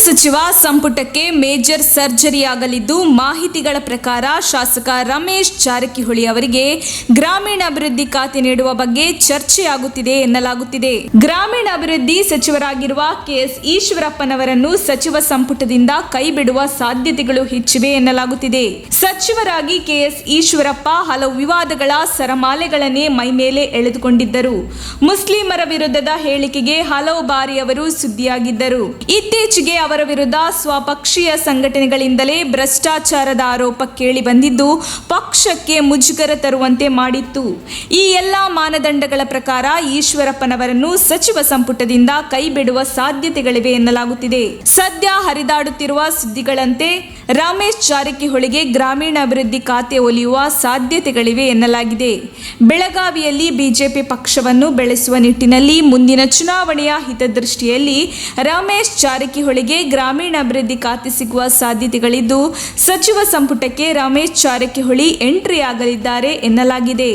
ಸಚಿವ ಸಂಪುಟಕ್ಕೆ major surgery ಆಗಲಿದ್ದು, ಮಾಹಿತಿಗಳ ಪ್ರಕಾರ ಶಾಸಕ ರಮೇಶ್ ಜಾರಕಿಹೊಳಿ ಅವರಿಗೆ ಗ್ರಾಮೀಣಾಭಿವೃದ್ಧಿ ಖಾತೆ ನೀಡುವ ಬಗ್ಗೆ ಚರ್ಚೆಯಾಗುತ್ತಿದೆ ಎನ್ನಲಾಗುತ್ತಿದೆ. ಗ್ರಾಮೀಣಾಭಿವೃದ್ಧಿ ಸಚಿವರಾಗಿರುವ ಕೆಎಸ್ ಈಶ್ವರಪ್ಪನವರನ್ನು ಸಚಿವ ಸಂಪುಟದಿಂದ ಕೈಬಿಡುವ ಸಾಧ್ಯತೆಗಳು ಹೆಚ್ಚಿವೆ ಎನ್ನಲಾಗುತ್ತಿದೆ. ಸಚಿವರಾಗಿ ಕೆಎಸ್ ಈಶ್ವರಪ್ಪ ಹಲವು ವಿವಾದಗಳ ಸರಮಾಲೆಗಳನ್ನೇ ಮೈಮೇಲೆ ಎಳೆದುಕೊಂಡಿದ್ದರು. ಮುಸ್ಲಿಮರ ವಿರುದ್ಧದ ಹೇಳಿಕೆಗೆ ಹಲವು ಬಾರಿ ಅವರು ಸುದ್ದಿಯಾಗಿದ್ದರು. ಇತ್ತೀಚೆಗೆ ಅವರ ವಿರುದ್ಧ ಸ್ವಪಕ್ಷೀಯ ಸಂಘಟನೆಗಳಿಂದಲೇ ಭ್ರಷ್ಟಾಚಾರದ ಆರೋಪ ಕೇಳಿ ಬಂದಿದ್ದು ಪಕ್ಷಕ್ಕೆ ಮುಜುಗರ ತರುವಂತೆ ಮಾಡಿತ್ತು. ಈ ಎಲ್ಲ ಮಾನದಂಡಗಳ ಪ್ರಕಾರ ಈಶ್ವರಪ್ಪನವರನ್ನು ಸಚಿವ ಸಂಪುಟದಿಂದ ಕೈಬಿಡುವ ಸಾಧ್ಯತೆಗಳಿವೆ ಎನ್ನಲಾಗುತ್ತಿದೆ. ಸದ್ಯ ಹರಿದಾಡುತ್ತಿರುವ ಸುದ್ದಿಗಳಂತೆ ರಮೇಶ್ ಜಾರಕಿಹೊಳಿಗೆ ಗ್ರಾಮೀಣಾಭಿವೃದ್ಧಿ ಖಾತೆ ಒಲಿಯುವ ಸಾಧ್ಯತೆಗಳಿವೆ ಎನ್ನಲಾಗಿದೆ. ಬೆಳಗಾವಿಯಲ್ಲಿ ಬಿಜೆಪಿ ಪಕ್ಷವನ್ನು ಬೆಳೆಸುವ ನಿಟ್ಟಿನಲ್ಲಿ ಮುಂದಿನ ಚುನಾವಣೆಯ ಹಿತದೃಷ್ಟಿಯಲ್ಲಿ ರಮೇಶ್ ಜಾರಕಿಹೊಳಿಗೆ ಗ್ರಾಮೀಣಾಭಿವೃದ್ಧಿ ಖಾತೆ ಸಿಗುವ ಸಾಧ್ಯತೆಗಳಿದ್ದು, ಸಚಿವ ಸಂಪುಟಕ್ಕೆ ರಮೇಶ್ ಜಾರಕಿಹೊಳಿ ಎಂಟ್ರಿ ಆಗಲಿದ್ದಾರೆ ಎನ್ನಲಾಗಿದೆ.